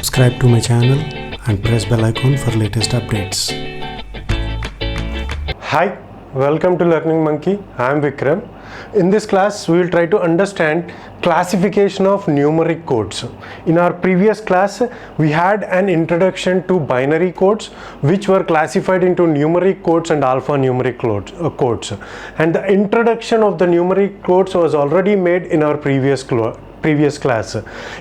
subscribe to my channel and press bell icon for latest updates. Hi, welcome to Learning Monkey. I am Vikram. In this class, we will try to understand classification of numeric codes. In our previous class, we had an introduction to binary codes, which were classified into numeric codes and alphanumeric codes. And the introduction of the numeric codes was already made in our previous class.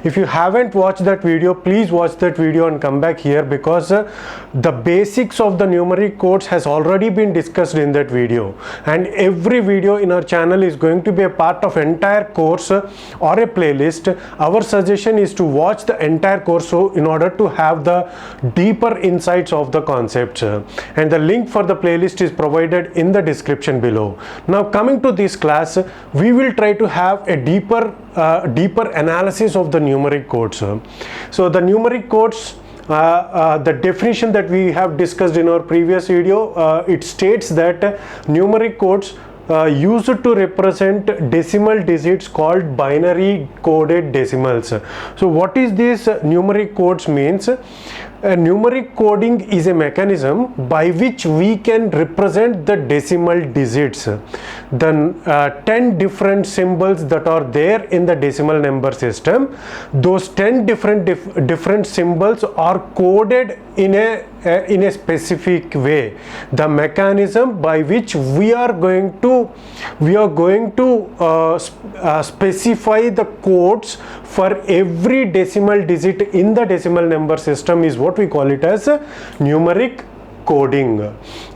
If you haven't watched that video, please watch that video and come back here, because the basics of the numeric codes has already been discussed in that video, and every video in our channel is going to be a part of entire course or a playlist. Our suggestion is to watch the entire course, so in order to have the deeper insights of the concepts, and the link for the playlist is provided in the description below. Now coming to this class, we will try to have a deeper analysis of the numeric codes. So the numeric codes, the definition that we have discussed in our previous video, it states that numeric codes used to represent decimal digits called binary coded decimals. So what is this numeric codes means? Numeric coding is a mechanism by which we can represent the decimal digits, the 10 different symbols that are there in the decimal number system. Those 10 different symbols are coded in a specific way. The mechanism by which we are going to specify the codes for every decimal digit in the decimal number system is what we call it as numeric coding.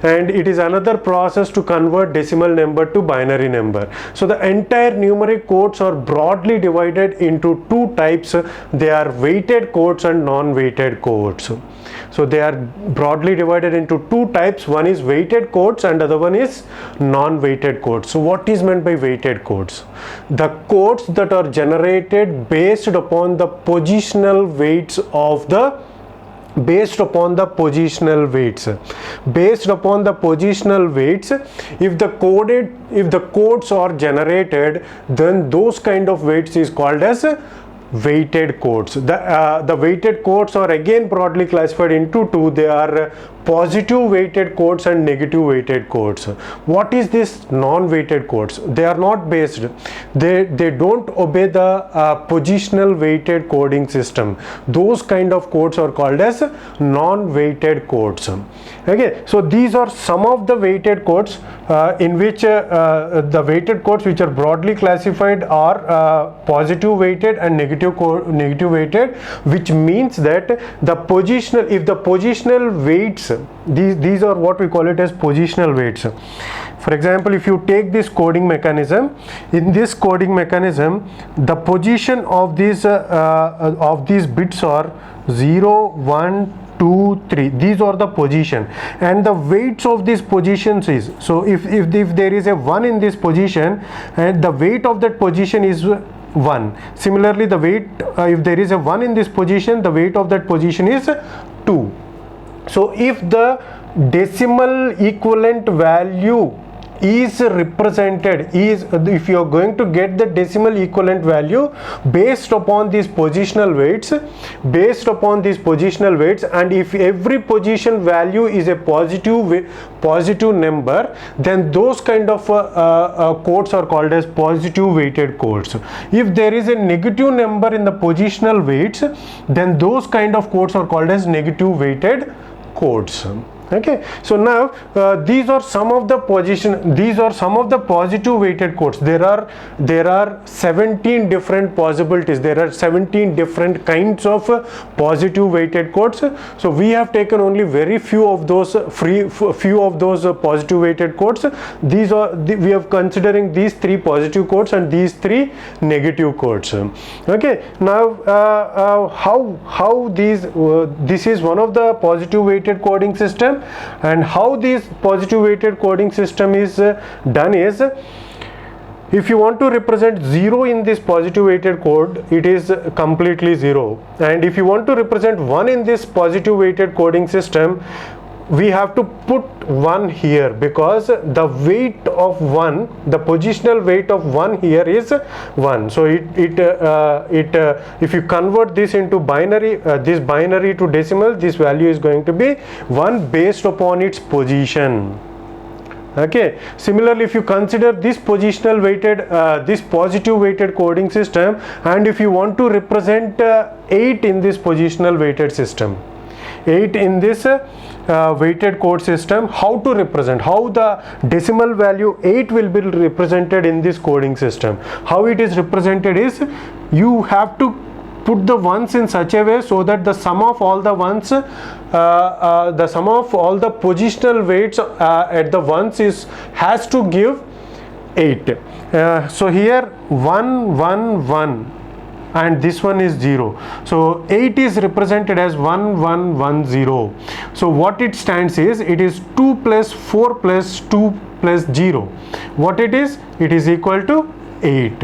And it is another process to convert decimal number to binary number. So the entire numeric codes are broadly divided into two types. They are weighted codes and non-weighted codes. So they are broadly divided into two types. One is weighted codes and other one is non-weighted codes. So what is meant by weighted codes? The codes that are generated based upon the positional weights of the if the codes are generated, then those kind of weights is called as weighted codes. The weighted codes are again broadly classified into two. They are positive weighted codes and negative weighted codes. What is this non-weighted codes? They are not based, they don't obey the positional weighted coding system. Those kind of codes are called as non-weighted codes. Okay, so these are some of the weighted codes in which the weighted codes which are broadly classified are positive weighted and negative weighted, which means that the positional, if the positional weights, these are what we call it as positional weights. For example, if you take this coding mechanism, in this coding mechanism, the position of these bits are 0, 1, 2, 3. These are the position, and the weights of these positions is, so if there is a 1 in this position, and the weight of that position is 1. Similarly, the weight, if there is a 1 in this position, the weight of that position is 2. So if the decimal equivalent value is represented, if you are going to get the decimal equivalent value based upon these positional weights, and if every position value is a positive number, then those kind of codes are called as positive weighted codes. If there is a negative number in the positional weights, then those kind of codes are called as negative weighted codes. Okay, so now these are some of the positive weighted codes. There are 17 different possibilities. There are 17 different kinds of positive weighted codes. So we have taken only very few of those positive weighted codes. These are we are considering these 3 positive codes and these 3 negative codes. Okay, now how this is one of the positive weighted coding system. And how this positive weighted coding system is done is, if you want to represent 0 in this positive weighted code, it is completely 0, and if you want to represent 1 in this positive weighted coding system, we have to put 1 here because the weight of 1, the positional weight of 1 here is 1. So if you convert this into binary, this binary to decimal, this value is going to be 1 based upon its position. Okay, similarly, if you consider this positional weighted, this positive weighted coding system, and if you want to represent 8 in this positional weighted system, 8 in this weighted code system, how to represent, how the decimal value 8 will be represented in this coding system. How it is represented is, you have to put the ones in such a way so that the sum of all the ones, the sum of all the positional weights at the ones has to give 8. So here 1 1 1 and this one is 0. So 8 is represented as 1 1 1 0. So what it stands is, it is 2 plus 4 plus 2 plus 0. What it is? It is equal to 8.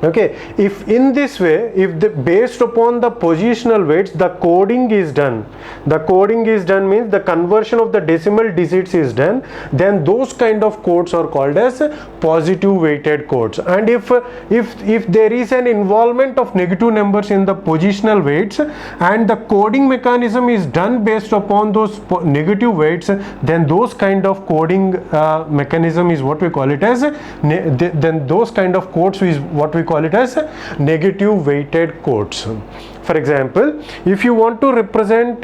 Okay, if in this way, if based upon the positional weights the coding is done, the coding is done means the conversion of the decimal digits is done, then those kind of codes are called as positive weighted codes. And if there is an involvement of negative numbers in the positional weights and the coding mechanism is done based upon those negative weights, then those kind of coding mechanism is what we call it as, then those kind of codes is what we call it as negative weighted codes. For example, if you want to represent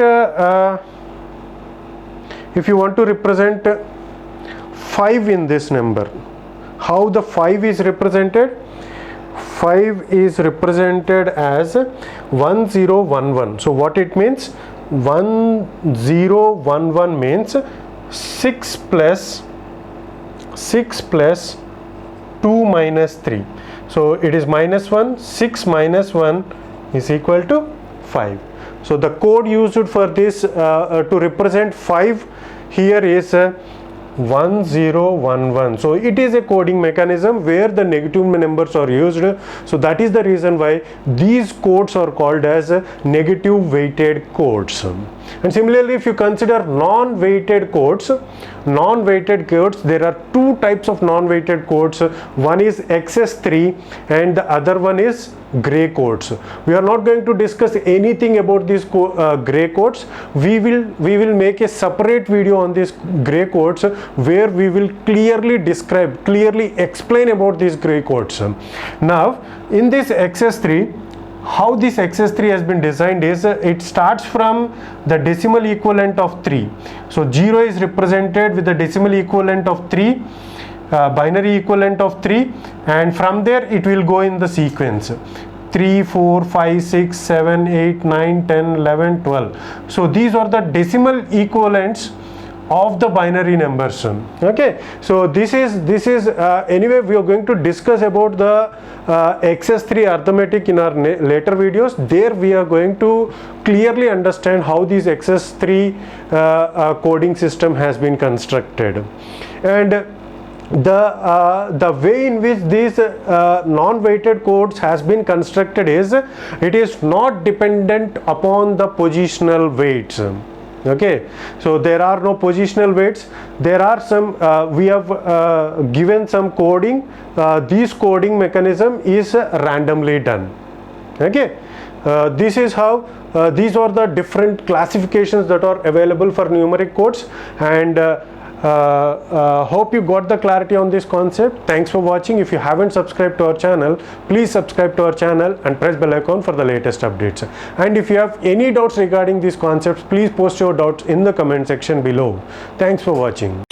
5 in this number, how the 5 is represented? 5 is represented as 1011. So what it means? 1011 means 6 plus 2 minus 3. So it is minus 1, 6 minus 1 is equal to 5. So the code used for this to represent 5 here is 1011. So it is a coding mechanism where the negative numbers are used. So that is the reason why these codes are called as negative weighted codes. And similarly, if you consider non-weighted codes, there are two types of non-weighted codes. One is XS3 and the other one is gray codes. We are not going to discuss anything about these gray codes. We will make a separate video on these gray codes where we will clearly explain about these gray codes. Now in this XS3, how this XS3 has been designed is, it starts from the decimal equivalent of 3. So 0 is represented with the decimal equivalent of 3, binary equivalent of 3, and from there it will go in the sequence 3 4 5 6 7 8 9 10 11 12. So these are the decimal equivalents of the binary numbers. Okay, so this is anyway we are going to discuss about the XS3 arithmetic in our later videos. There we are going to clearly understand how this XS3 coding system has been constructed. And the way in which these non-weighted codes has been constructed is, it is not dependent upon the positional weights. Okay, so there are no positional weights. There are some we have given some coding. This coding mechanism is randomly done. Okay, this is how these are the different classifications that are available for numeric codes. And hope you got the clarity on this concept. Thanks for watching. If you haven't subscribed to our channel, please subscribe to our channel and press bell icon for the latest updates. And if you have any doubts regarding these concepts, please post your doubts in the comment section below. Thanks for watching.